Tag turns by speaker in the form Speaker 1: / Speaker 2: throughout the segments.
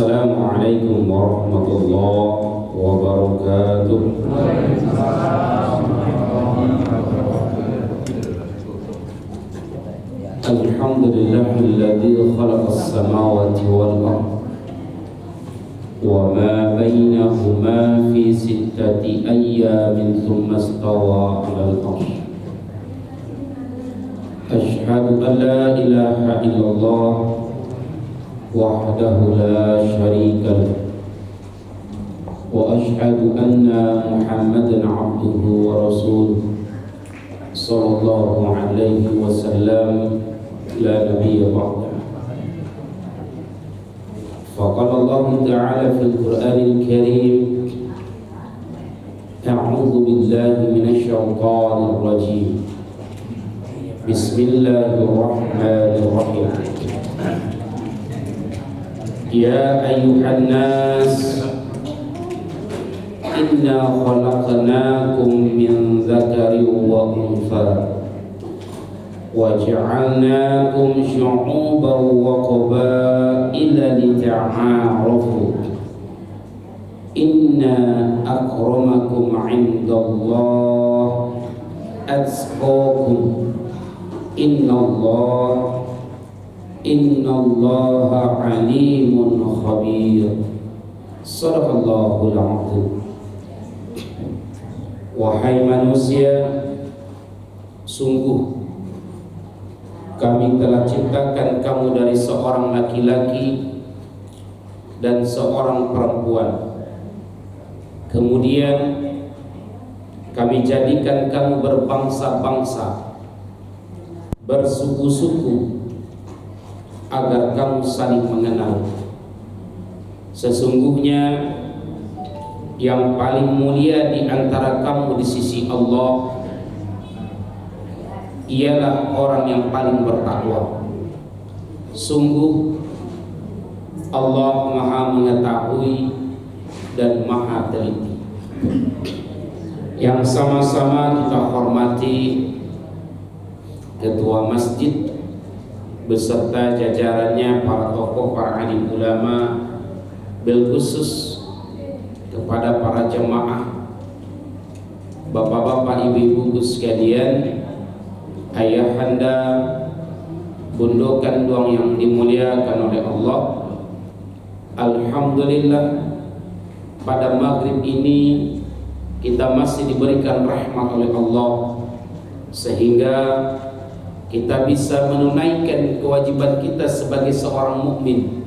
Speaker 1: Assalamualaikum warahmatullahi wabarakatuh. Alhamdulillahilladzi khalaqas samawati wal ardh wa ma bainahuma fi sittati ayyamin thumma istawa 'alal 'arsy. Asyhadu an la ilaha illallah wahdahu la syarika lahu wa asyhadu anna Muhammadan 'abduhu wa rasuluhu sallallahu alaihi wasallam la nabiyya ba'da. Faqala Allah ta'ala fil Qur'anil Karim, a'udzu billahi minasy syaithanir rajim. Bismillahirrahmanirrahim. Ya ayyuhan nas, inna khalaqnakum min dzakarin wa untha wa ja'alnakum syu'uban wa qabaila lita'arafu. Inna akramakum 'indallah atqakum. Innallaha alimun khabir. Shadaqallahul 'azim. Wahai manusia, sungguh kami telah ciptakan kamu dari seorang laki-laki dan seorang perempuan. Kemudian kami jadikan kamu berbangsa-bangsa, bersuku-suku, agar kamu saling mengenal. Sesungguhnya yang paling mulia di antara kamu di sisi Allah ialah orang yang paling bertakwa. Sungguh Allah Maha mengetahui dan Maha teliti. Yang sama-sama kita hormati Ketua Masjid beserta jajarannya, para tokoh, para alim ulama, bil khusus kepada para jemaah, bapak-bapak, ibu-ibu sekalian, ayahanda, bunda kandung yang dimuliakan oleh Allah. Alhamdulillah, pada maghrib ini kita masih diberikan rahmat oleh Allah sehingga kita bisa menunaikan kewajiban kita sebagai seorang mukmin,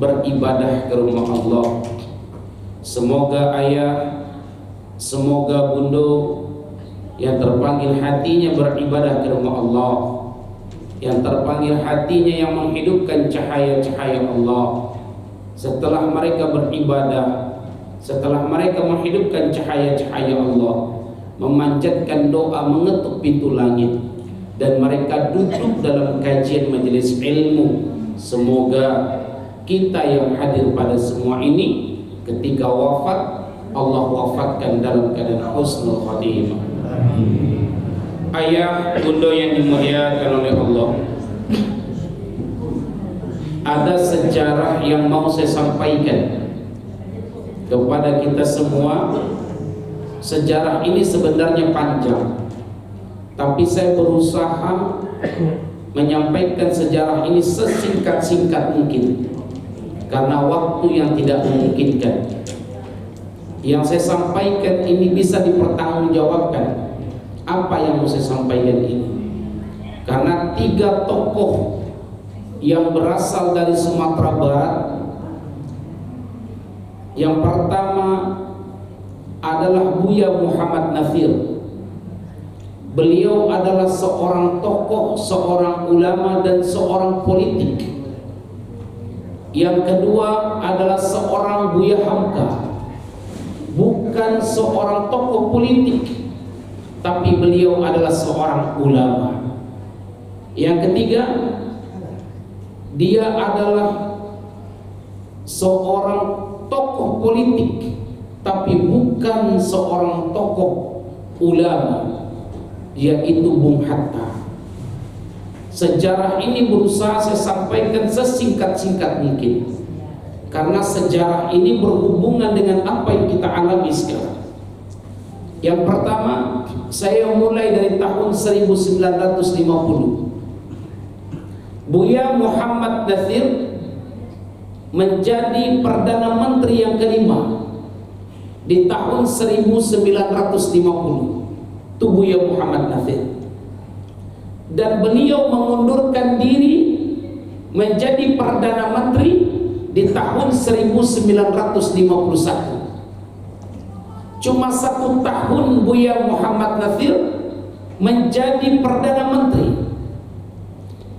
Speaker 1: beribadah ke rumah Allah. Semoga ayah, semoga bunda yang terpanggil hatinya beribadah ke rumah Allah, yang terpanggil hatinya yang menghidupkan cahaya-cahaya Allah, setelah mereka beribadah, setelah mereka menghidupkan cahaya-cahaya Allah, memanjatkan doa mengetuk pintu langit, dan mereka duduk dalam kajian majelis ilmu, semoga kita yang hadir pada semua ini ketika wafat, Allah wafatkan dalam keadaan husnul khatimah. Ayah, bunda yang dimuliakan oleh Allah, ada sejarah yang mau saya sampaikan kepada kita semua. Sejarah ini sebenarnya panjang, tapi saya berusaha menyampaikan sejarah ini sesingkat-singkat mungkin karena waktu yang tidak memungkinkan. Yang saya sampaikan ini bisa dipertanggungjawabkan apa yang mau saya sampaikan ini, karena 3 tokoh yang berasal dari Sumatera Barat. Yang pertama adalah Buya Muhammad Nafir. Beliau adalah seorang tokoh, seorang ulama, dan seorang politik. Yang kedua adalah seorang Buya Hamka, bukan seorang tokoh politik, tapi beliau adalah seorang ulama. Yang ketiga, dia adalah seorang tokoh politik, tapi bukan seorang tokoh ulama, yaitu Bung Hatta. Sejarah ini berusaha saya sampaikan sesingkat-singkat mungkin, karena sejarah ini berhubungan dengan apa yang kita alami sekarang. Yang pertama, saya mulai dari tahun 1950. Buya Muhammad Natsir menjadi Perdana Menteri yang kelima di tahun 1950. Itu Buya Muhammad Natsir. Dan beliau mengundurkan diri menjadi Perdana Menteri di tahun 1951. Cuma 1 tahun Buya Muhammad Natsir menjadi Perdana Menteri.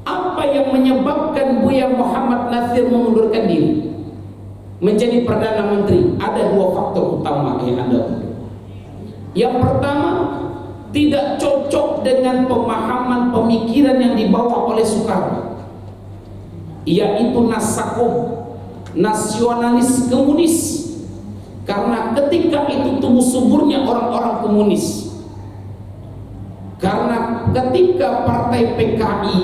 Speaker 1: Apa yang menyebabkan Buya Muhammad Natsir mengundurkan diri menjadi Perdana Menteri? Ada 2 faktor utama yang Anda butuh. Yang pertama, tidak cocok dengan pemahaman pemikiran yang dibawa oleh Soekarno, yaitu nasakom, nasionalis komunis. Karena ketika itu tumbuh suburnya orang-orang komunis. Karena ketika partai PKI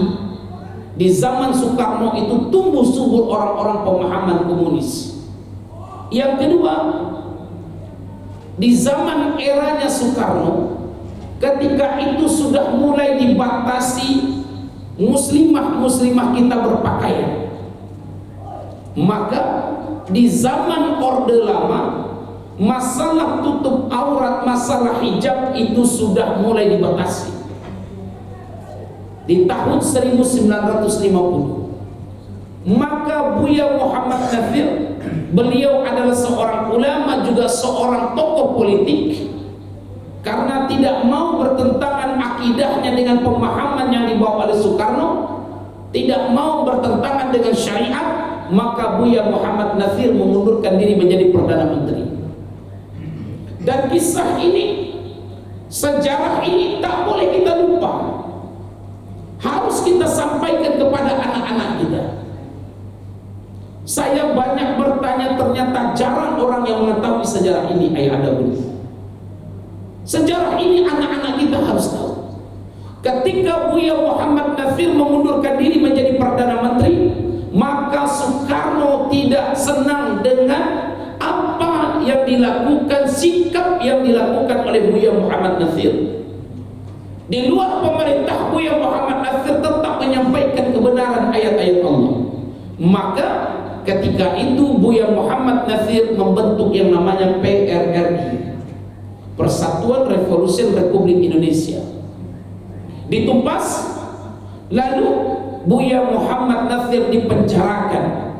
Speaker 1: di zaman Soekarno itu tumbuh subur orang-orang pemahaman komunis. Yang kedua, di zaman eranya Soekarno, ketika itu sudah mulai dibatasi muslimah-muslimah kita berpakaian. Maka di zaman Orde Lama, masalah tutup aurat, masalah hijab itu sudah mulai dibatasi. Di tahun 1950, maka Buya Muhammad Natsir, beliau adalah seorang ulama juga seorang tokoh politik. Karena tidak mau bertentangan akidahnya dengan pemahaman yang dibawa oleh Soekarno, tidak mau bertentangan dengan syariat, maka Buya Muhammad Natsir mengundurkan diri menjadi Perdana Menteri. Dan kisah ini, sejarah ini tak boleh kita lupa. Harus kita sampaikan kepada anak-anak kita. Saya banyak bertanya, ternyata jarang orang yang mengetahui sejarah ini, ayah anda budi. Sejarah ini anak-anak kita harus tahu. Ketika Buya Muhammad Natsir mengundurkan diri menjadi Perdana Menteri, maka Soekarno tidak senang dengan apa yang dilakukan, sikap yang dilakukan oleh Buya Muhammad Natsir. Di luar pemerintah, Buya Muhammad Natsir tetap menyampaikan kebenaran ayat-ayat Allah. Maka ketika itu Buya Muhammad Natsir membentuk yang namanya PRRI, Persatuan Revolusi Republik Indonesia. Ditumpas, lalu Buya Muhammad Natsir dipenjarakan,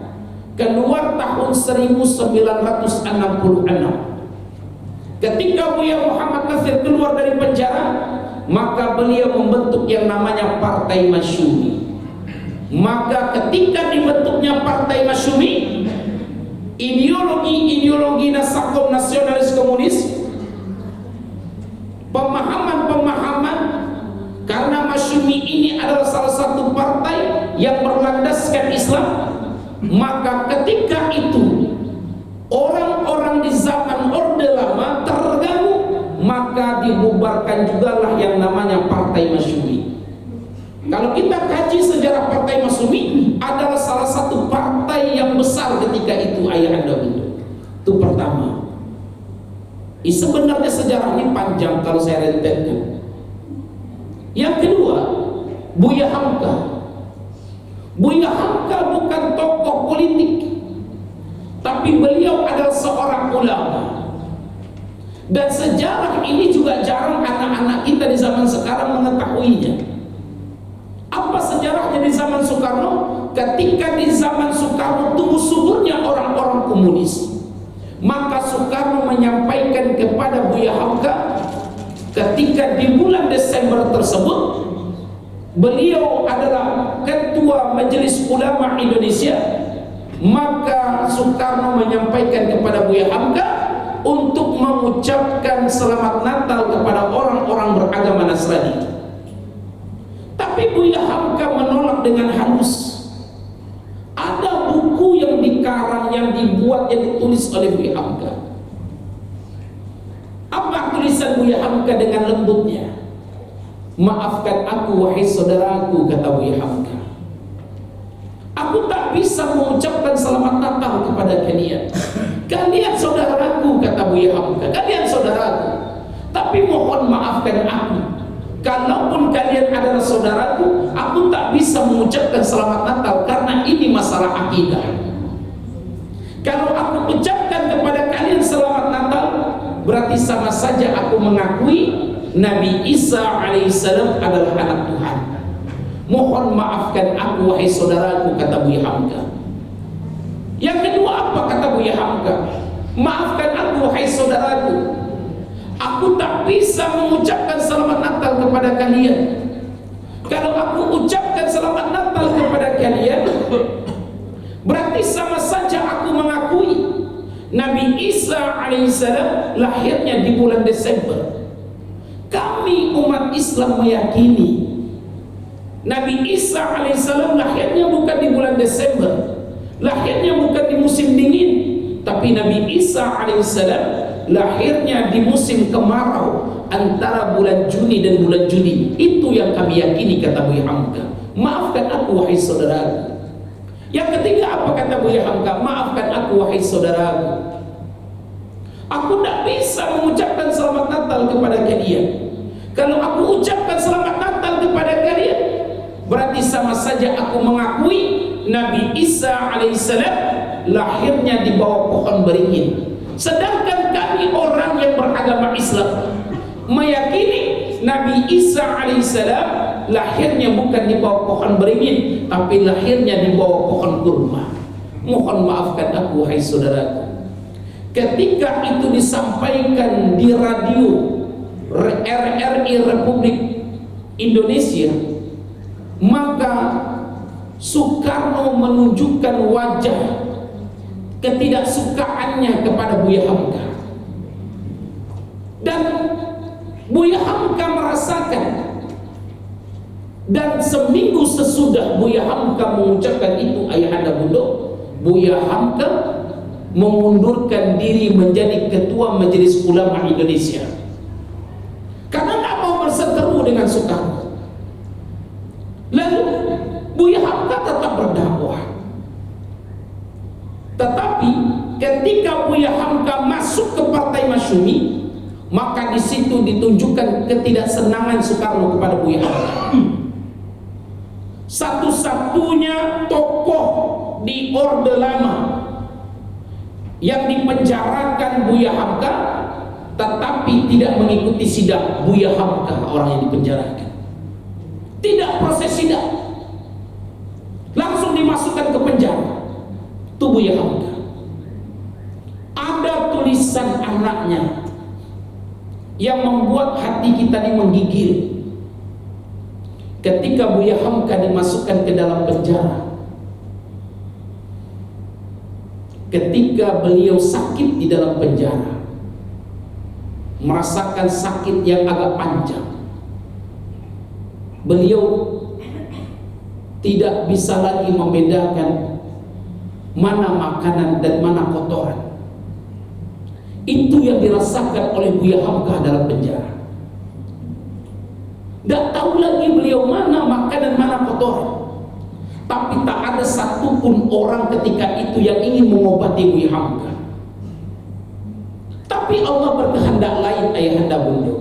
Speaker 1: keluar tahun 1966. Ketika Buya Muhammad Natsir keluar dari penjara, maka beliau membentuk yang namanya Partai Masyumi. Maka ketika dibentuknya Partai Masyumi, ideologi nasakom nasionalis komunis, pemahaman-pemahaman, karena Masyumi ini adalah salah satu partai yang berlandaskan Islam, maka ketika itu orang-orang di zaman Orde Lama terganggu, maka dibubarkan jugalah yang namanya Partai Masyumi. Kalau kita kaji sejarah Partai Masyumi, adalah salah satu partai yang besar ketika itu, ayah anda bentuk. Itu pertama. Sebenarnya sejarah ini panjang kalau saya rentetkan. Yang kedua, Buya Hamka. Buya Hamka bukan tokoh politik, tapi beliau adalah seorang ulama. Dan sejarah ini juga jarang anak-anak kita di zaman sekarang mengetahuinya. Apa sejarahnya di zaman Soekarno? Ketika di zaman Soekarno tumbuh suburnya orang-orang komunis, maka Soekarno menyampaikan kepada Buya Hamka, ketika di bulan Desember tersebut, beliau adalah Ketua Majelis Ulama Indonesia, maka Soekarno menyampaikan kepada Buya Hamka untuk mengucapkan selamat Natal kepada orang-orang beragama Nasrani. Tapi Buya Hamka menolak dengan halus. Ada buku yang dikarang, yang dibuat, yang ditulis oleh Buya Hamka. Apa tulisan Buya Hamka dengan lembutnya? Maafkan aku wahai saudaraku, kata Buya Hamka. Aku tak bisa mengucapkan selamat Natal kepada kalian. Kalian saudaraku, kata Buya Hamka, kalian saudaraku. Tapi mohon maafkan aku. Kalaupun kalian adalah saudaraku, aku tak bisa mengucapkan selamat Natal karena ini masalah akidah. Kalau aku ucapkan kepada kalian selamat Natal, berarti sama saja aku mengakui Nabi Isa alaihissalam adalah anak Tuhan. Mohon maafkan aku wahai saudaraku, kata Buya Hamka. Yang kedua apa kata Buya Hamka? Maafkan aku wahai saudaraku, aku tak bisa mengucapkan selamat Natal kepada kalian. Kalau aku ucapkan selamat Natal kepada kalian, berarti sama saja aku mengakui Nabi Isa alaihissalam lahirnya di bulan Desember. Kami umat Islam meyakini Nabi Isa alaihissalam lahirnya bukan di bulan Desember, lahirnya bukan di musim dingin, tapi Nabi Isa alaihissalam lahirnya di musim kemarau antara bulan Juni dan bulan Juli. Itu yang kami yakini, kata Buya Hamka. Maafkan aku wahai saudaraku. Yang ketiga apa kata Buya Hamka? Maafkan aku wahai saudaraku, aku tidak bisa mengucapkan selamat Natal kepada kalian. Kalau aku ucapkan selamat Natal kepada kalian, berarti sama saja aku mengakui Nabi Isa alaihissalam lahirnya di bawah pohon beringin. Sedangkan kami orang yang beragama Islam meyakini Nabi Isa alaihissalam lahirnya bukan di bawah pohon beringin, tapi lahirnya di bawah pohon kurma. Mohon maafkan aku wahai saudaraku. Ketika itu disampaikan di radio RRI Republik Indonesia, maka Soekarno menunjukkan wajah ketidaksukaannya kepada Buya Hamka. Dan Buya Hamka merasakan, dan seminggu sesudah Buya Hamka mengucapkan itu, ayahanda bunda, Buya Hamka mengundurkan diri menjadi ketua Majelis Ulama Indonesia karena tak mau berseteru dengan Soekarno. Lalu Buya Hamka tetap berdakwah, tetapi ketika Buya Hamka masuk ke Partai Masyumi, maka di situ ditunjukkan ketidaksenangan Soekarno kepada Buya Hamka. Satu-satunya tokoh di Orde Lama yang dipenjarakan Buya Hamka, tetapi tidak mengikuti sidang. Buya Hamka orang yang dipenjarakan, tidak proses sidang, langsung dimasukkan ke penjara. Itu Buya Hamka. Ada tulisan anaknya yang membuat hati kita ini menggigil. Ketika Buya Hamka dimasukkan ke dalam penjara, ketika beliau sakit di dalam penjara, merasakan sakit yang agak panjang, beliau tidak bisa lagi membedakan mana makanan dan mana kotoran. Itu yang dirasakan oleh Buya Hamka dalam penjara. Tidak tahu lagi beliau mana makanan mana kotoran. Tapi tak ada satupun orang ketika itu yang ingin mengobati Buya Hamka. Tapi Allah berkehendak lain, ayahanda bunda.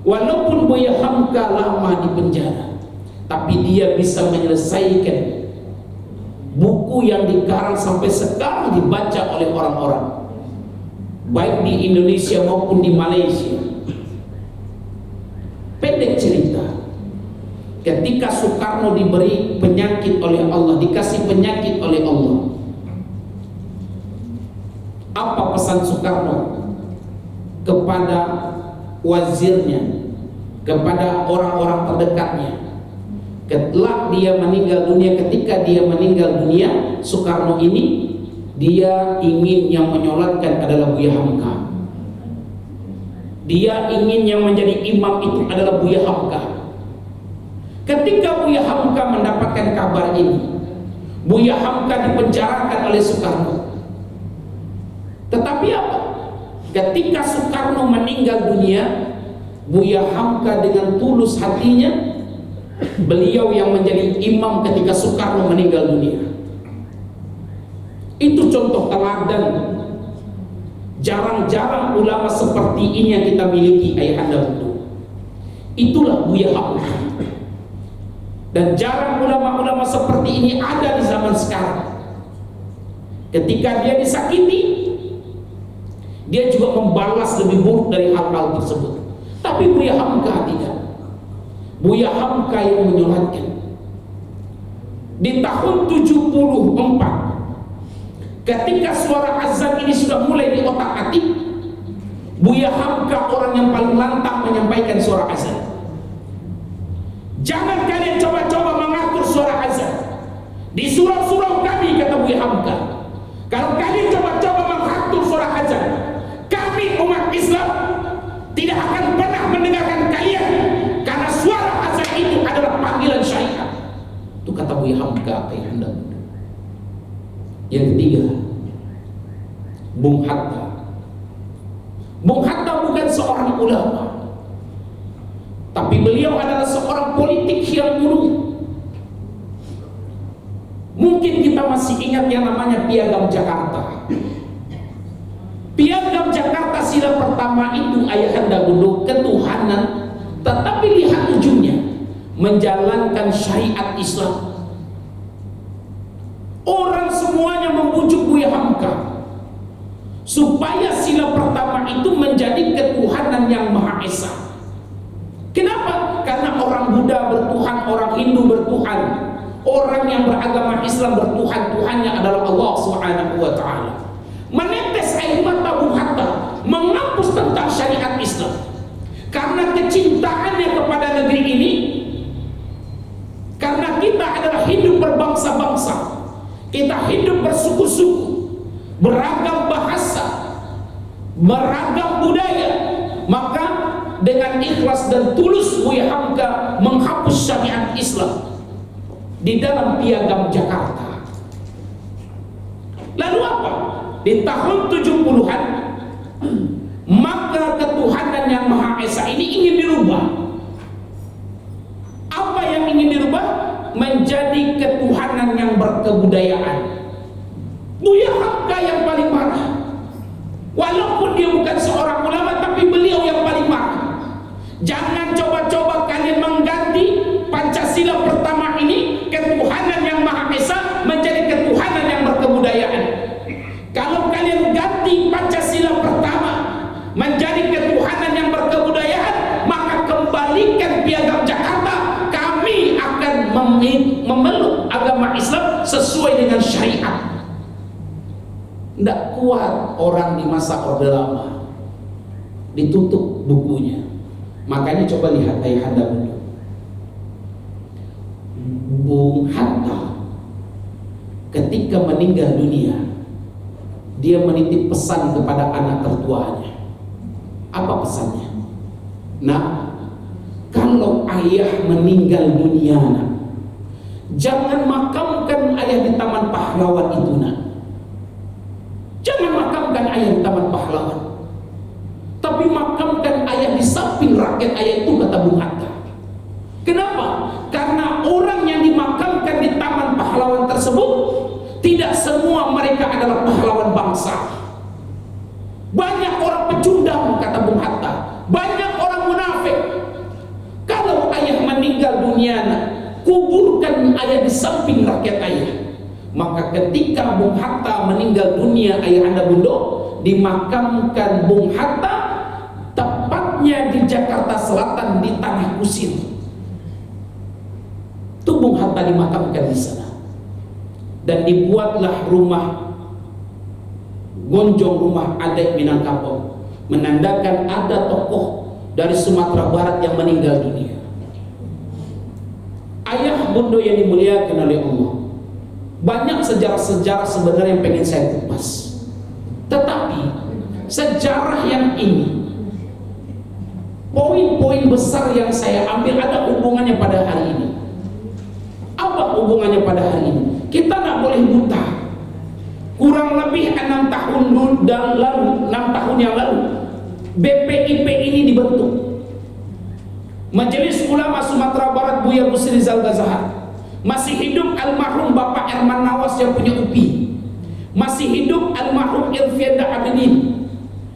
Speaker 1: Walaupun Buya Hamka lama di penjara, tapi dia bisa menyelesaikan buku yang dikarang sampai sekarang dibaca oleh orang-orang, baik di Indonesia maupun di Malaysia. Pendek cerita, ketika Soekarno diberi penyakit oleh Allah, dikasih penyakit oleh Allah, apa pesan Soekarno kepada wazirnya, kepada orang-orang terdekatnya? Ketika dia meninggal dunia, Soekarno ini, dia ingin yang menyolatkan adalah Buya Hamka. Dia ingin yang menjadi imam itu adalah Buya Hamka. Ketika Buya Hamka mendapatkan kabar ini, Buya Hamka dipenjarakan oleh Soekarno. Tetapi apa? Ketika Soekarno meninggal dunia, Buya Hamka dengan tulus hatinya, beliau yang menjadi imam ketika Soekarno meninggal dunia. contoh teladan. Jarang-jarang ulama seperti ini yang kita miliki, ayahanda bunda. Itulah Buya Hamka. Dan jarang ulama-ulama seperti ini ada di zaman sekarang. Ketika dia disakiti, dia juga membalas lebih buruk dari hal-hal tersebut. Tapi Buya Hamka tidak. Buya Hamka yang menyolatkan. Di tahun 74, ketika suara azan ini sudah mulai diotak-atik, Buya Hamka orang yang paling lantang menyampaikan suara azan. Jangan kalian coba-coba mengatur suara azan. Di surau-surau kami, kata Buya Hamka, kalau kalian coba-coba mengatur suara azan, kami umat Islam tidak akan pernah mendengarkan kalian, karena suara azan itu adalah panggilan syariat. Itu kata Buya Hamka, ayahanda. Yang ketiga, Bung Hatta. Bung Hatta bukan seorang ulama, tapi beliau adalah seorang politik yang buruk. Mungkin kita masih ingat yang namanya Piagam Jakarta. Piagam Jakarta sila pertama itu, ayahanda bunda, ketuhanan, tetapi lihat ujungnya, menjalankan syariat Islam. Orang semuanya membujuk Buya Hamka supaya sila pertama itu menjadi ketuhanan yang Maha Esa. Kenapa? Karena orang Buddha bertuhan, orang Hindu bertuhan, orang yang beragama Islam bertuhan, Tuhannya adalah Allah Subhanahu wa Ta'ala. Menetes air mata Bung Hatta menghapus tentang syariat Islam karena kecintaannya kepada negeri ini. Karena kita adalah hidup berbangsa-bangsa, kita hidup bersuku-suku, beragam bahasa, beragam budaya, maka dengan ikhlas dan tulus Buya Hamka menghapus syariat Islam di dalam Piagam Jakarta. Lalu apa? Di tahun 70-an, maka ketuhanan yang Maha Esa ini ingin dirubah. Apa yang ingin dirubah? Menjadi ketuhanan yang berkebudayaan. Buya Hamka yang paling marah. Walaupun dia bukan seorang ulama, tapi beliau yang paling marah. Jangan coba-coba kalian mengganti Pancasila pertama ini, ketuhanan yang Maha Esa, menjadi ketuhanan yang berkebudayaan. Kalau kalian ganti Pancasila pertama menjadi ketuhanan yang berkebudayaan, maka kembalikan Piagam Jakarta. Kami akan memeluk agama Islam sesuai dengan syariat. Tidak kuat orang di masa Orde Lama, ditutup bukunya. Makanya coba lihat ayahanda bunda, Bung Hatta ketika meninggal dunia, dia menitip pesan kepada anak tertuanya. Apa pesannya? Nah, kalau ayah meninggal dunia, nak, jangan makamkan ayah di Taman Pahlawan itu, nak. Jangan makamkan ayah di Taman Pahlawan, tapi makamkan ayah di samping rakyat ayah itu, kata Bung Hatta. Kenapa? Karena orang yang dimakamkan di Taman Pahlawan tersebut, tidak semua mereka adalah pahlawan bangsa. Banyak orang pecundang, kata Bung Hatta. Banyak orang munafik. Kalau ayah meninggal dunia, kuburkan ayah di samping rakyat ayah. Maka ketika Bung Hatta meninggal dunia, ayahanda bunda, dimakamkan Bung Hatta tepatnya di Jakarta Selatan di Tanah Kusir. Itu Bung Hatta dimakamkan di sana. Dan dibuatlah rumah gonjong, rumah adat Minangkabau, menandakan ada tokoh dari Sumatera Barat yang meninggal dunia. Ayah bunda yang dimuliakan oleh Allah, banyak sejarah-sejarah sebenarnya yang pengen saya kupas, tetapi sejarah yang ini, poin-poin besar yang saya ambil ada hubungannya pada hari ini. Apa hubungannya pada hari ini? Kita tidak boleh buta. Kurang lebih 6 tahun yang lalu BPIP ini dibentuk. Majelis Ulama Sumatera Barat Buya Gus Rizal Gazahar. Masih hidup almarhum Bapak Herman Nawas yang punya UPI. masih hidup almarhum Irfanda Abidin.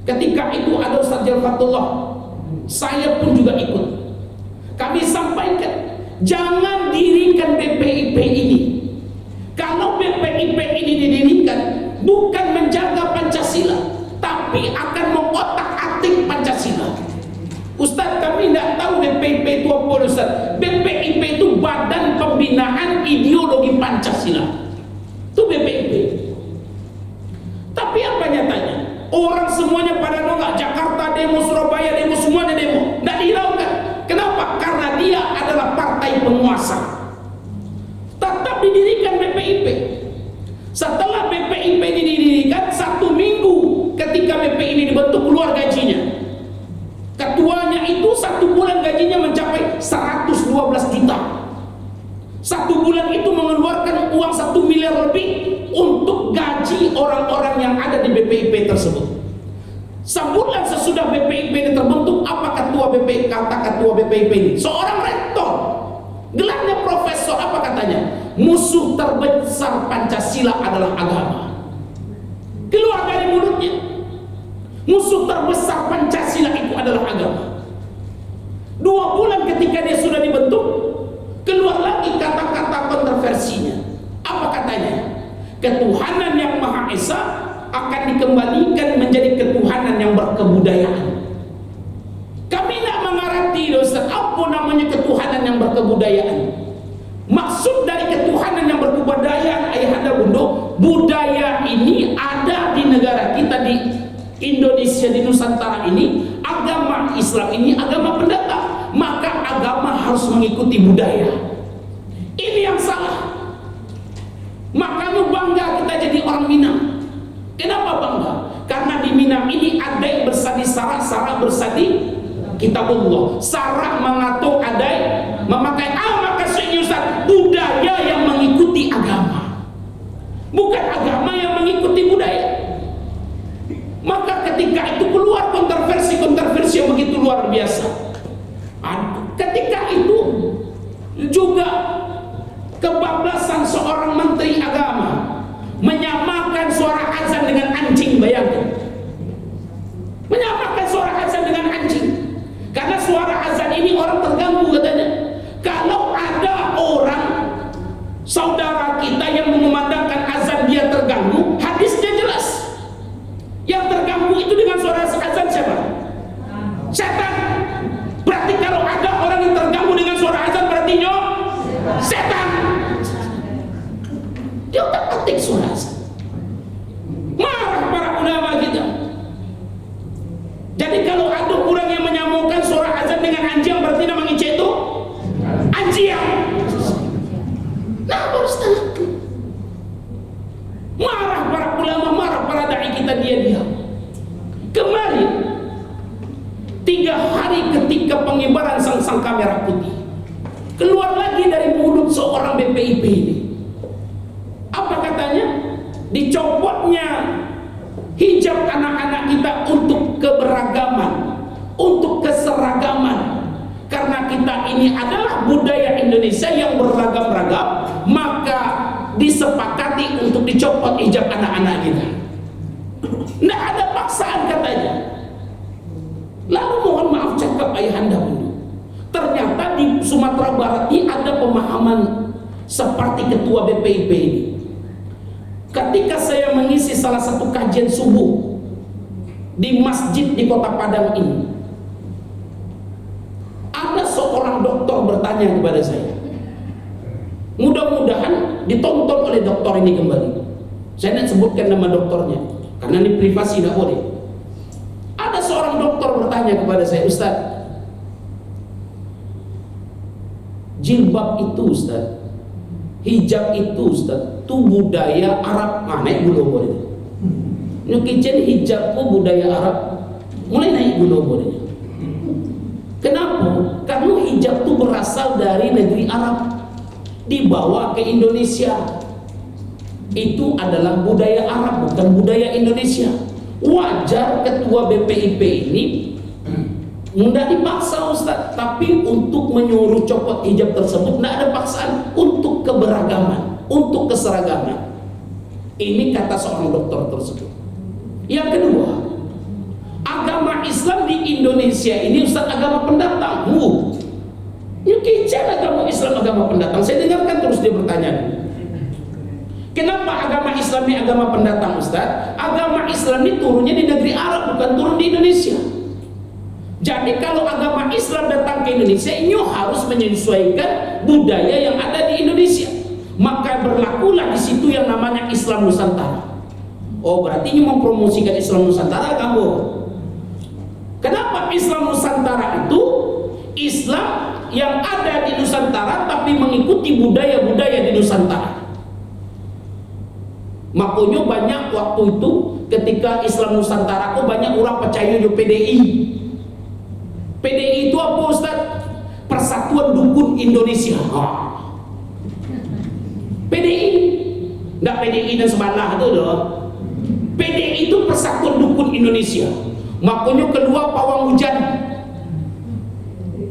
Speaker 1: Ketika itu ada Ustaz Jalfatullah, saya pun juga ikut. Kami sampaikan, jangan dirikan BPIP ini. Kalau BPIP ini didirikan bukan menjaga Pancasila, tapi akan mengotak-atik Pancasila. Ustaz, kami tidak tahu BPIP itu apa, Ustaz. BPIP itu Badan Pembinaan Ideologi Pancasila. Itu BPIP. Tapi apa nyatanya? Orang semuanya pada nolak. Jakarta demo, Surabaya demo, semuanya demo. Tidak dihiraukan. Kenapa? Karena dia adalah partai penguasa. Tetap didirikan BPIP. Setelah BPIP ini didirikan, 1 minggu ketika BPIP ini dibentuk, keluar gajinya. Ketuanya itu 1 bulan gajinya mencapai 112 juta. 1 bulan itu mengeluarkan uang 1 miliar lebih untuk gaji orang-orang yang ada di BPIP tersebut. Sebulan sesudah BPIP ini terbentuk, apa kata ketua BPIP ini? Seorang rektor, gelarnya profesor, apa katanya? Musuh terbesar Pancasila adalah agama. Keluar dari mulutnya, musuh terbesar Pancasila itu adalah agama. 2 bulan ketika dia sudah dibentuk, keluar lagi kata-kata kontroversinya. Apa katanya? Ketuhanan yang Maha Esa akan dikembalikan menjadi ketuhanan yang berkebudayaan. Kami tidak mengerti, Ustaz, apa namanya ketuhanan yang berkebudayaan. Maksud dari ketuhanan yang berkebudayaan, ayahanda bundo, budaya ini ada di negara kita, di Indonesia, di Nusantara ini. Agama Islam ini agama pendatang, maka agama harus mengikuti budaya. Ini yang salah. Makanya bangga kita jadi orang Minang. Kenapa bangga? Karena di Minang ini ada yang bersadi sarak, sarak bersadi kitabullah. Sarak mengatur adai memakai maka ini Ustaz, budaya yang mengikuti agama, bukan agama yang mengikuti budaya. Maka ketika itu keluar kontroversi yang begitu luar biasa. Ketika itu juga kebablasan seorang menteri agama menyamakan suara azan dengan anjing. Bayangkan, menyamakan suara azan dengan anjing. Karena suara azan ini orang terganggu katanya. Kalau ada orang saudara kita yang mengumandangkan azan dia terganggu, hadisnya jelas. Yang terganggu itu dengan suara azan siapa? Setan. Berarti kalau ada orang yang terganggu dengan suara azan, berarti setan. Dia otak-atik suara azan. Marah para ulama kita. Jadi kalau ada orang yang menyamakan suara azan dengan anjing, berarti namanya itu anjing. Nah, baru setengah. Marah para ulama, marah para dai kita, dia. Kemarin 3 hari ketika pengibaran sang merah putih, keluar lagi dari mulut seorang BPIP ini. Apa katanya? Dicopotnya hijab anak-anak kita untuk keberagaman, untuk keseragaman. Karena kita ini adalah budaya Indonesia yang beragam-ragam, maka disepakati untuk dicopot hijab anak-anak kita. Tidak ada paksaan katanya. Lalu mohon maaf cakap ayahanda bundo, ternyata di Sumatera Barat ini ada pemahaman seperti ketua BPIP ini. Ketika saya mengisi salah satu kajian subuh di masjid di Kota Padang ini, ada seorang dokter bertanya kepada saya. Mudah-mudahan ditonton oleh dokter ini kembali. Saya tidak sebutkan nama dokternya karena ini privasi, tidak boleh. Ada seorang dokter bertanya kepada saya, Ustaz, jilbab itu Ustaz, hijab itu Ustaz, itu budaya Arab. Naik gula boleh. Nyukijen hijab itu budaya Arab, mulai naik gula boleh. Kenapa? Karena hijab itu berasal dari negeri Arab, dibawa ke Indonesia. Itu adalah budaya Arab, bukan budaya Indonesia. Wajar ketua BPIP ini tidak dipaksa Ustaz, tapi untuk menyuruh copot hijab tersebut tidak ada paksaan, untuk keberagaman, untuk keseragaman. Ini kata seorang dokter tersebut. Yang kedua, agama Islam di Indonesia ini Ustaz agama pendatang. Kincir agama Islam agama pendatang. Saya dengarkan terus dia bertanya. Kenapa agama Islam ini agama pendatang Ustaz? Agama Islam ini turunnya di negeri Arab, bukan turun di Indonesia. Jadi kalau agama Islam datang ke Indonesia, ini harus menyesuaikan budaya yang ada di Indonesia. Maka berlakulah di situ yang namanya Islam Nusantara. Oh, berarti ini mempromosikan Islam Nusantara kamu. Kenapa Islam Nusantara itu? Islam yang ada di Nusantara tapi mengikuti budaya-budaya di Nusantara. Makanya banyak waktu itu ketika Islam Nusantara kok banyak orang percaya di PDI. PDI itu apa Ustaz? Persatuan Dukun Indonesia. PDI, enggak PDI dan sebelah itu loh. PDI itu Persatuan Dukun Indonesia. Makanya keluar pawang hujan.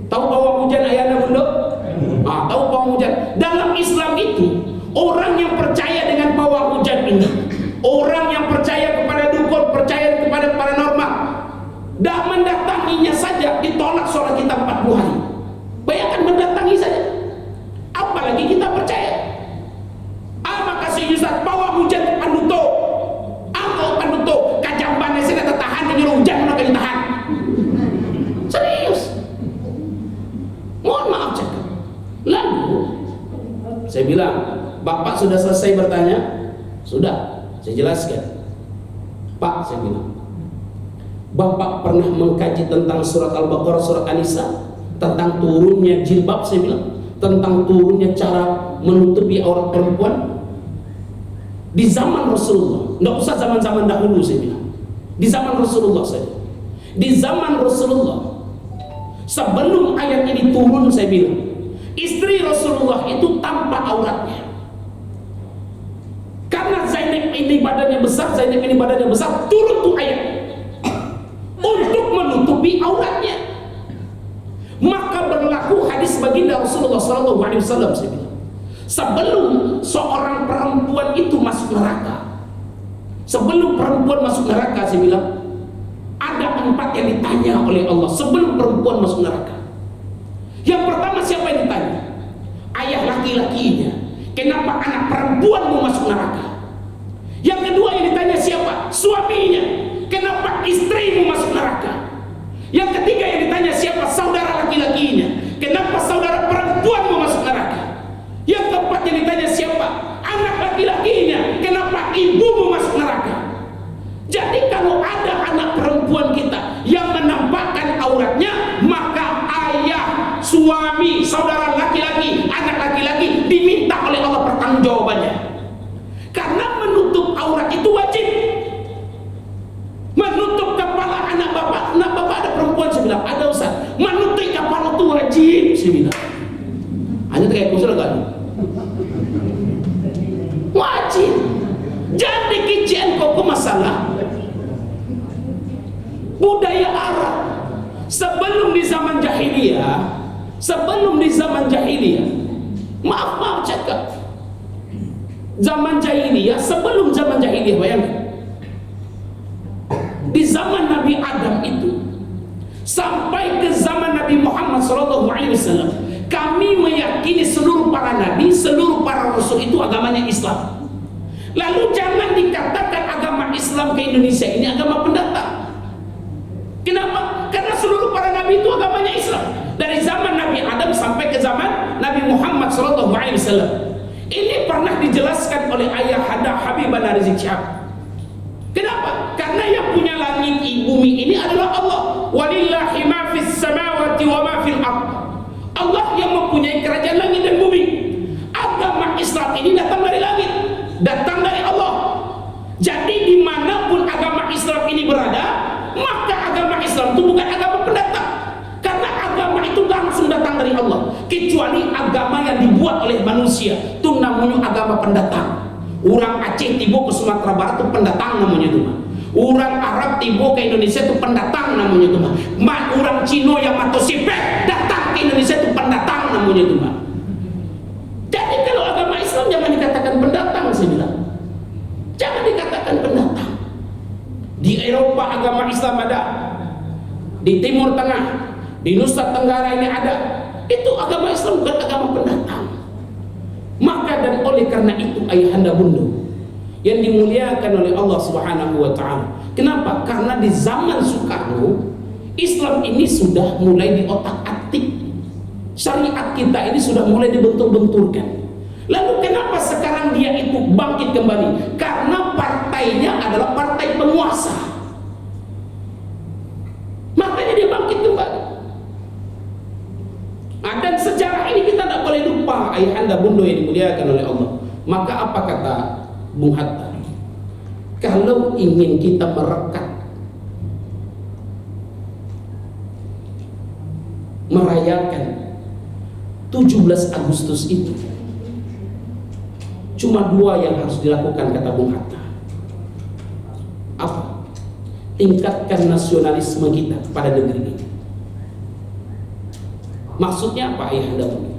Speaker 1: Tahu pawang hujan ayahnya bunda? Tahu pawang hujan. Dalam Islam itu orang yang percaya dengan pawang hujan ini, orang yang percaya kepada dukun, percaya kepada paranormal, dah mendatanginya saja ditolak sholat kita 40 hari. Bayangkan mendatangi saja. Apalagi kita percaya. Maka si Ustaz pawang hujan panduto. Apa panduto? Kajambannya saya tak tahan dengan hujan mana kali tahan. Serius. Mohon maaf cakap. Lalu saya bilang, Bapak sudah selesai bertanya? Sudah, saya jelaskan. Pak, saya bilang, Bapak pernah mengkaji tentang surat Al-Baqarah, surat An-Nisa, tentang turunnya jilbab, saya bilang, tentang turunnya cara menutupi aurat perempuan di zaman Rasulullah. Nggak usah zaman-zaman dahulu, saya bilang. Di zaman Rasulullah saja. Di zaman Rasulullah, sebelum ayat ini turun, saya bilang, istri Rasulullah itu tanpa auratnya. Karena Zainab ini badannya besar, turun tuh ayat untuk menutupi auratnya. Maka berlaku hadis baginda Rasulullah SAW. Saya bilang, sebelum seorang perempuan itu masuk neraka, sebelum perempuan masuk neraka, saya bilang, ada 4 yang ditanya oleh Allah sebelum perempuan masuk neraka. Yang pertama siapa yang ditanya? Ayah laki-lakinya. Kenapa anak perempuan mau masuk neraka? Yang kedua yang ditanya siapa? Suaminya. Kenapa istrimu masuk neraka? Yang ketiga yang ditanya siapa? Saudara laki-lakinya. Kenapa saudara perempuan mau masuk neraka? Yang keempat yang ditanya siapa? Anak laki-lakinya. Kenapa ibumu masuk neraka? Jadi kalau ada anak perempuan kita yang menampakkan auratnya, maka ayah, suami, saudara laki-laki, anak laki-laki diminta oleh Allah pertanggungjawabannya. Karena menutup aurat itu wajib. Menutup kepala anak bapak ada perempuan, saya bilang, ada Ustaz. Menutup kepala itu wajib, saya bilang. Hanya kayak kusir kan? Wajib. Jadi kician kok masalah budaya Arab sebelum di zaman jahiliyah, maaf cakap, sebelum zaman jahiliyah, bayangkan di zaman Nabi Adam itu sampai ke zaman Nabi Muhammad SAW, kami meyakini seluruh para nabi, seluruh para rasul itu agamanya Islam. Lalu jangan dikatakan agama Islam ke Indonesia ini agama pendatang. Kenapa? Karena seluruh para nabi itu agamanya Islam. Dari zaman Nabi Adam sampai ke zaman Nabi Muhammad SAW. Ini pernah dijelaskan oleh ayah Habibana Rizik Syihab. Kenapa? Karena yang punya langit bumi ini adalah Allah. Walillahi ma fis samawati wa ma fil ardh. Allah yang mempunyai kerajaan langit dan bumi. Agama Islam ini datang dari langit, datang dari Allah. Jadi dimanapun agama Islam ini berada, maka agama Islam itu bukan agama pendatang. Karena agama itu langsung datang dari Allah. Kecuali agama yang dibuat oleh manusia, itu namanya agama pendatang. Orang Aceh tiba ke Sumatera Barat itu pendatang namanya itu. Orang Arab tiba ke Indonesia itu pendatang namanya itu. Orang Cina yang matosipek datang ke Indonesia itu pendatang namanya itu. Jadi kalau agama Islam jangan dikatakan pendatang, saya bilang. Di Eropa agama Islam ada, di Timur Tengah, di Nusa Tenggara ini ada. Itu agama Islam, bukan agama pendatang. Maka dan oleh karena itu ayahanda bunda yang dimuliakan oleh Allah Subhanahu wa taala. Kenapa? Karena di zaman Soekarno Islam ini sudah mulai diotak-atik. Syariat kita ini sudah mulai dibentur-benturkan. Lalu kenapa sekarang dia itu bangkit kembali? Karena partainya adalah partai penguasa. Makanya dia bangkit kembali. Nah, dan sejarah ini kita tidak boleh lupa, ayahanda bunda yang dimuliakan oleh Allah. Maka apa kata Bung Hatta? Kalau ingin kita merekat, merayakan 17 Agustus itu, cuma 2 yang harus dilakukan, kata Bung Hatta. Apa? Tingkatkan nasionalisme kita pada negeri ini. Maksudnya apa, ayahanda bunda?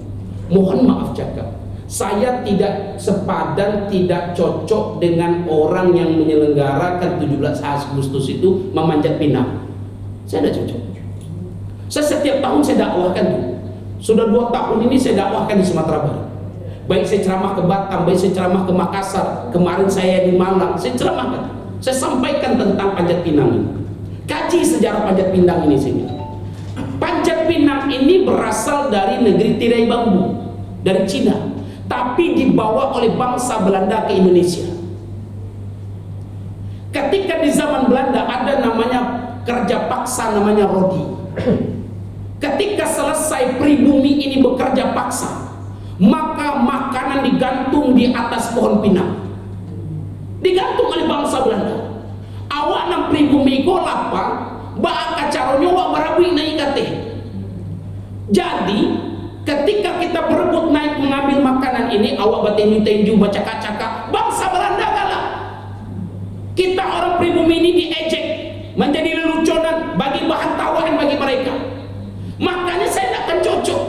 Speaker 1: Mohon maaf cakap, saya tidak sepadan, tidak cocok dengan orang yang menyelenggarakan 17 Agustus itu memanjat pinang. Saya tidak cocok. Saya setiap tahun saya dakwahkan tuh. Sudah 2 tahun ini saya dakwahkan di Sumatera Barat. Baik saya ceramah ke Batam, baik saya ceramah ke Makassar. Kemarin saya di Malang, saya ceramahkan. Saya sampaikan tentang Panjat Pinang ini. Kaji sejarah Panjat Pinang ini saya bilang. Panjat Pinang ini berasal dari negeri tirai bambu, dari Cina, tapi dibawa oleh bangsa Belanda ke Indonesia. Ketika di zaman Belanda ada namanya kerja paksa, namanya rodi. Ketika selesai pribumi ini bekerja paksa, maka makanan digantung di atas pohon pinang, digantung oleh bangsa Belanda. Awak nang pribumi ko lapang, ba kacaronyo wa barabi na ikate. Jadi ketika kita berebut naik mengambil makanan ini, awak batenju-tenju bacaka-caka, bangsa Belanda kalah. Kita orang pribumi ini diejek, menjadi leluconan, bagi bahan tawaran bagi mereka. Makanya saya tidak akan cocok.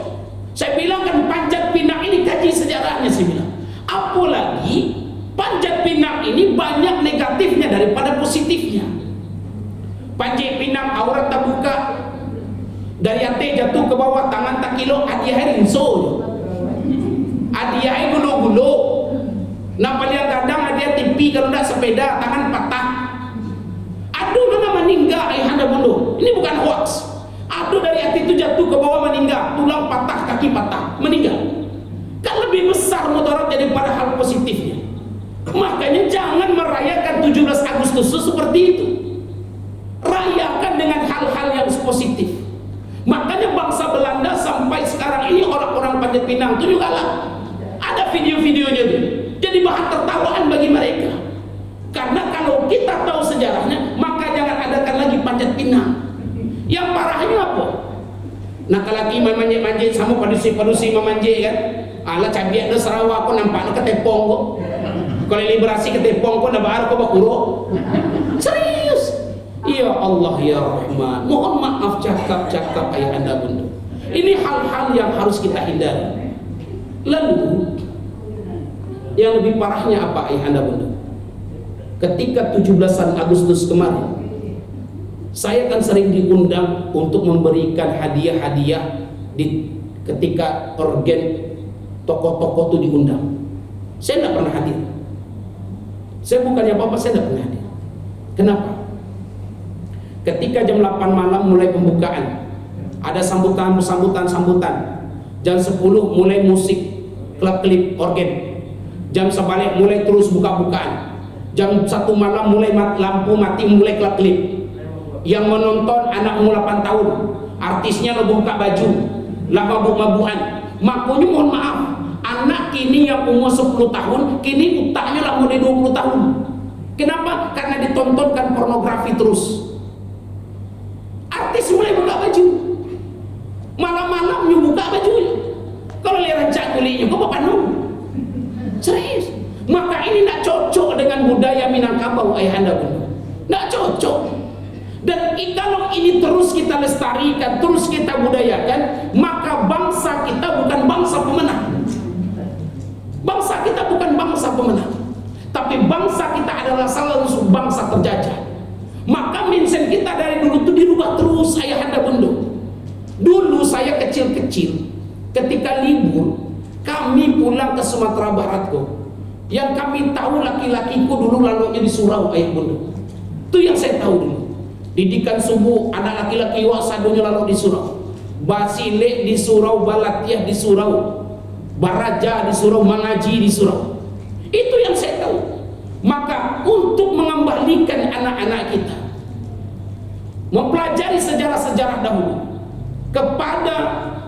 Speaker 1: Saya bilang kan Panjat Pinang ini kaji sejarahnya, saya bilang. Apalagi Panjat Pinang ini banyak negatifnya daripada positifnya. Panjat Pinang aurat tak buka, dari ate jatuh ke bawah, tangan tak kilo, hadiah rinso, hadiah gulo-gulo. Nah paling kadang hadiah tipi kalau tidak sepeda, tangan patah. Aduh nama meninggal ayahanda bunda. Ini bukan hoax. Aduh dari hati itu jatuh ke bawah meninggal, tulang patah, kaki patah, meninggal. Kan lebih besar mudarat daripada hal positifnya. Makanya jangan merayakan 17 Agustus seperti itu. Rayakan dengan hal-hal yang positif. Makanya bangsa Belanda sampai sekarang ini orang-orang Panjat Pinang itu juga lah. Ada video-videonya tuh. Jadi bahan tertawaan bagi mereka. Karena kalau kita tahu sejarahnya, maka jangan adakan lagi Panjat Pinang. Yang parahnya apa? Nak lagi manjat-manjat sama padusi-padusi memanjat kan. Ala cabiak na Sarawak ko nampak na ketepong ko. Kalau liberasi ketepong ko na baar ko bakuro. Serius. Ya Allah ya Rahman. Mohon maaf cakap-cakap ayahanda bunda. Ini hal-hal yang harus kita hindari. Lalu yang lebih parahnya apa ayahanda bunda? Ketika 17 Agustus kemarin, saya kan sering diundang untuk memberikan hadiah-hadiah ketika organ tokoh-tokoh itu diundang. Saya tidak pernah hadir. Saya bukannya apa-apa, saya tidak pernah hadir. Kenapa? Ketika jam 8 malam mulai pembukaan, ada sambutan. Jam 10 mulai musik, klip organ. Jam sebalik mulai terus buka-bukaan. Jam 1 malam mulai lampu mati, mulai klip. Yang menonton anak umur 8 tahun, artisnya lo buka baju, lah mabuk-mabukan. Makanya mohon maaf, anak kini yang umur 10 tahun, kini utaknya lah mulai 20 tahun. Kenapa? Karena ditontonkan pornografi terus. Artis mulai buka baju, malam-malam buka bajunya. Kalau lihat rancak kulitnya, kok bapak nung? Serius. Maka ini tidak cocok dengan budaya Minangkabau ayahanda bunda. Tidak cocok. Dan kalau ini terus kita lestarikan, terus kita budayakan, maka bangsa kita bukan bangsa pemenang. Bangsa kita bukan bangsa pemenang, tapi bangsa kita adalah salah satu bangsa terjajah. kecil-kecil ketika libur kami pulang ke Sumatera Barat kok. Yang kami tahu laki-lakiku dulu lalunya di surau ayah bunda. Itu yang saya tahu dulu. Didikan subuh anak laki-laki wasadunya lalu di surau. Basile di surau, Balatiah di surau, Baraja di surau, Mangaji di surau. Itu yang saya tahu. Maka untuk mengembalikan anak-anak kita mempelajari sejarah-sejarah dahulu kepada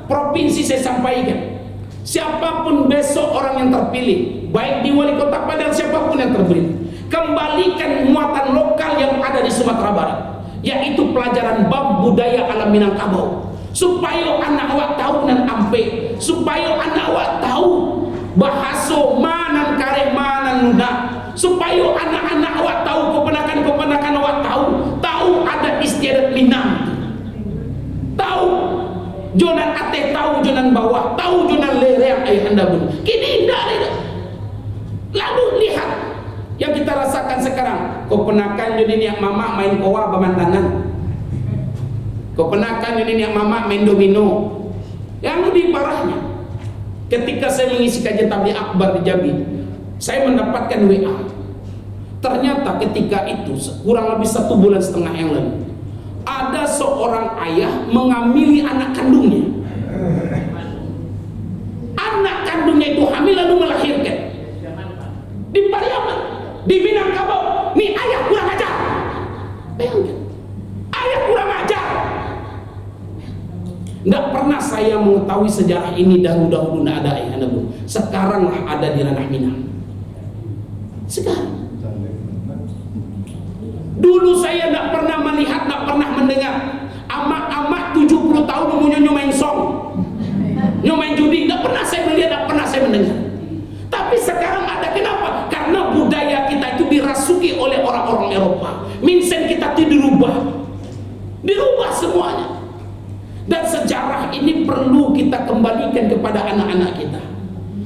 Speaker 1: provinsi, saya sampaikan, siapapun besok orang yang terpilih, baik di wali kota Padang, siapapun yang terpilih, kembalikan muatan lokal yang ada di Sumatera Barat, yaitu pelajaran bab budaya alam Minangkabau, supaya anak awak tahu nan ampe, supaya anak awak tahu bahasa manan kareh manan lunak, supaya anak-anak awak tahu, keponakan-keponakan awak tahu ada istiadat Minang, tahu jonan ateh, tahu jonan bawah, tahu jonan lereng ayah anda pun. Kini indah tidak. Lalu lihat yang kita rasakan sekarang. Keponakan jadi niat mama main kowa bamantanan. Keponakan jadi niat mama main domino. Yang lebih parahnya, ketika saya mengisi kajian tabligh akbar di Jambi, saya mendapatkan WA. Ternyata ketika itu kurang lebih 1,5 bulan yang lalu, ada seorang ayah mengamili anak kandungnya. Anak kandungnya itu hamil lalu melahirkan di Pariaman, di Minangkabau. Nih ayah kurang ajar. Bayangkan, ayah kurang ajar. Tidak pernah saya mengetahui sejarah ini dahulu tidak ada ayah anda. Sekaranglah ada di ranah Minang. Sekarang. Dulu saya tidak pernah melihat, tidak pernah mendengar amak-amak 70 tahun nyomain song, nyomain judi. Tidak pernah saya melihat, tidak pernah saya mendengar. Tapi sekarang ada. Kenapa? Karena budaya kita itu dirasuki oleh orang-orang Eropa. Mindset kita itu dirubah semuanya. Dan sejarah ini perlu kita kembalikan kepada anak-anak kita,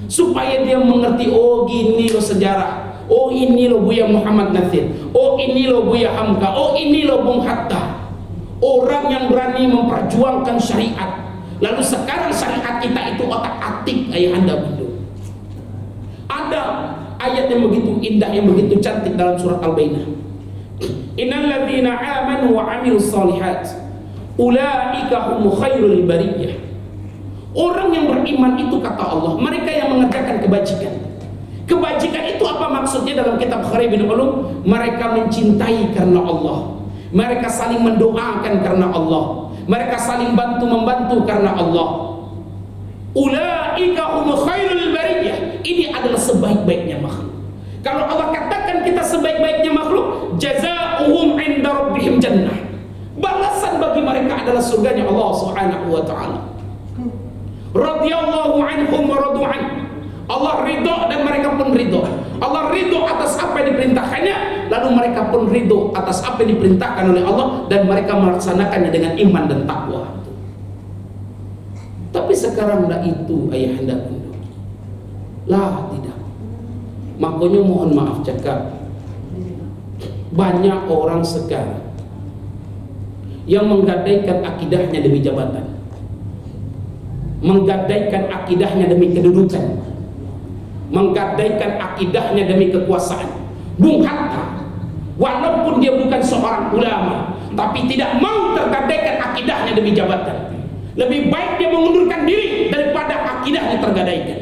Speaker 1: supaya dia mengerti, oh gini loh sejarah. Oh ini loh Buya Muhammad Nathir, oh ini loh Buya Hamka, oh ini loh Bung Hatta. Orang yang berani memperjuangkan syariat. Lalu sekarang syariat kita itu otak-atik ayah anda bunda. Ada ayat yang begitu indah, yang begitu cantik dalam surat Al-Bainah. Innal ladzina amanu wa amilus solihat ulaika hum khairul bariyah. Orang yang beriman itu, kata Allah, mereka yang mengerjakan kebajikan. Kebajikan itu apa maksudnya dalam kitab Bukhari bin Ulum? Mereka mencintai karena Allah, mereka saling mendoakan karena Allah, mereka saling bantu-membantu karena Allah. Ulaika hum khairul bariyah. Ini adalah sebaik-baiknya makhluk. Kalau Allah katakan kita sebaik-baiknya makhluk, jazaohum 'inda rabbihim jannah. Balasan bagi mereka adalah surganya Allah Subhanahu wa taala. Radhiyallahu anhum wa radu an. Allah ridho dan mereka pun ridho. Allah ridho atas apa yang diperintahkannya, lalu mereka pun ridho atas apa yang diperintahkan oleh Allah, dan mereka melaksanakannya dengan iman dan takwa. Tapi sekarang tidak itu ayah anda bunda. Lah tidak. Makanya mohon maaf cakap, banyak orang sekarang yang menggadaikan akidahnya demi jabatan, menggadaikan akidahnya demi kedudukan, menggadaikan akidahnya demi kekuasaan. Bung Hatta, walaupun dia bukan seorang ulama, tapi tidak mau tergadaikan akidahnya demi jabatan. Lebih baik dia mengundurkan diri daripada akidahnya tergadaikan.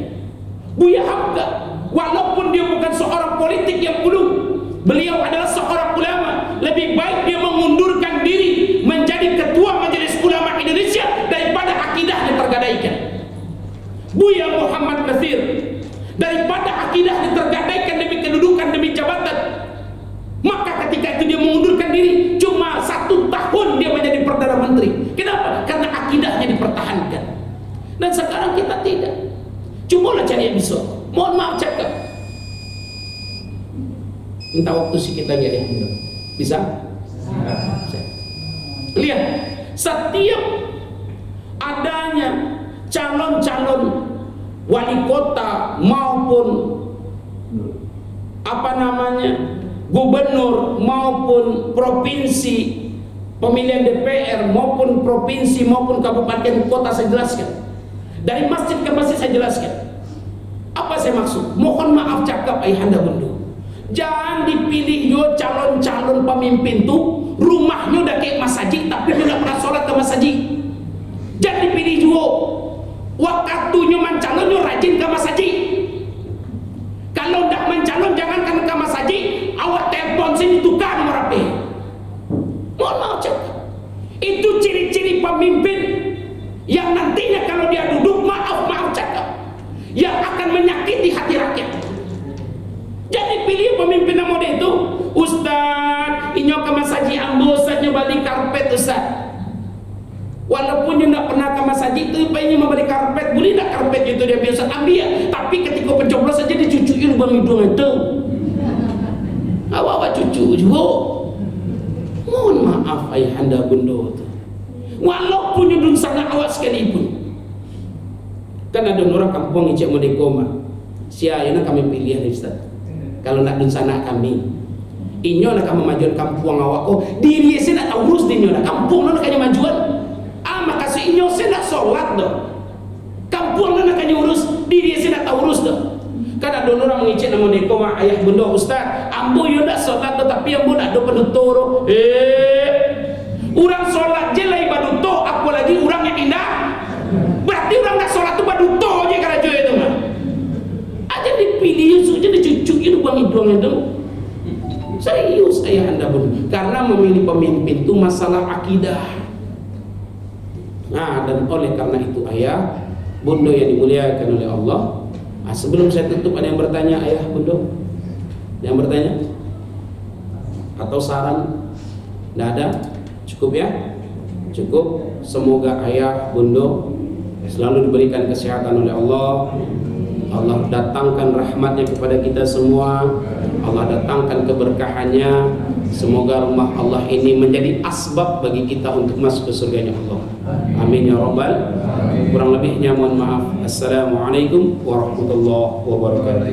Speaker 1: Buya Hamka, walaupun dia bukan seorang politik yang ulu, beliau adalah seorang ulama. Lebih baik dia mengundurkan diri menjadi ketua Majelis Ulama Indonesia daripada akidahnya tergadaikan. Buya Muhammad Nathir, daripada akidah tergadaikan demi kedudukan, demi jabatan, maka ketika itu dia mengundurkan diri. Cuma 1 tahun dia menjadi Perdana Menteri. Kenapa? Karena akidahnya dipertahankan. Dan sekarang kita tidak. Cumalah cari yang bisa. Mohon maaf cakap, minta waktu sedikit lagi ya. Bisa? Lihat, setiap adanya calon-calon wali kota maupun gubernur maupun provinsi, pemilihan DPR maupun provinsi maupun kabupaten kota saya jelaskan. Dari masjid ke masjid saya jelaskan. Apa saya maksud? Mohon maaf cakap ayahanda bunda. Jangan dipilih yo calon-calon pemimpin tuh rumahnya udah kayak masjid tapi dia nggak pernah sholat ke masjid. Jangan dipilih juga. Waktunya mencalonnya rajin ke masjid. Kalau tidak mencalon jangankan ke masjid, awak telepon sini tukar nomor HP. Mohon maaf cakap. Itu ciri-ciri pemimpin yang nantinya kalau dia duduk maaf cakap yang akan menyakiti hati rakyat. Jadi pilih pemimpin yang model itu. Ustaz, inyo ke masjid ambo saja balik karpet Ustaz. Walaupun dia tidak pernah ke masjid itu, pengen membeli karpet, boleh tak karpet itu dia biasa ambil. Tapi ketika pencoblos saja dicucuin bang hidung itu. Awak cucu juga. Mohon maaf ayahanda bunda itu. Walaupun di sana awak sekalipun. Kan ada orang kampung ijak mau dekoma. Siapa kami pilih Ustaz. Kalau nak di sana kami. Inyo nak kami majuan kampung awak. Oh, diri saya nak tahu urus di inyo nak kampung nak kanya majuan. Maka si inyo saya nak solat dah. Kampung nak kanya urus, diri saya nak tahu urus dah. Kan ada orang mengicik nama dekoma ayah bunda Ustaz. Ambo yo nak solat tetapi ambo nak do penuturo. Orang solat je lah ibaduto, apalagi orang yang indah. Berarti orang nak solat tu baduto je karajo itu mah. Aja dipilih saja dicucukin uang itu. Serius ayah anda pun. Karena memilih pemimpin itu masalah akidah. Nah, dan oleh karena itu ayah bunda yang dimuliakan oleh Allah. Sebelum saya tutup ada yang bertanya ayah bunda? Yang bertanya? Atau saran? Tidak ada? Cukup ya? Cukup. Semoga ayah bunda selalu diberikan kesehatan oleh Allah. Allah datangkan rahmatnya kepada kita semua. Allah datangkan keberkahannya. Semoga rumah Allah ini menjadi asbab bagi kita untuk masuk ke surganya Allah. Amin ya rabbal. Kurang lebihnya mohon maaf. Assalamualaikum warahmatullahi wabarakatuh.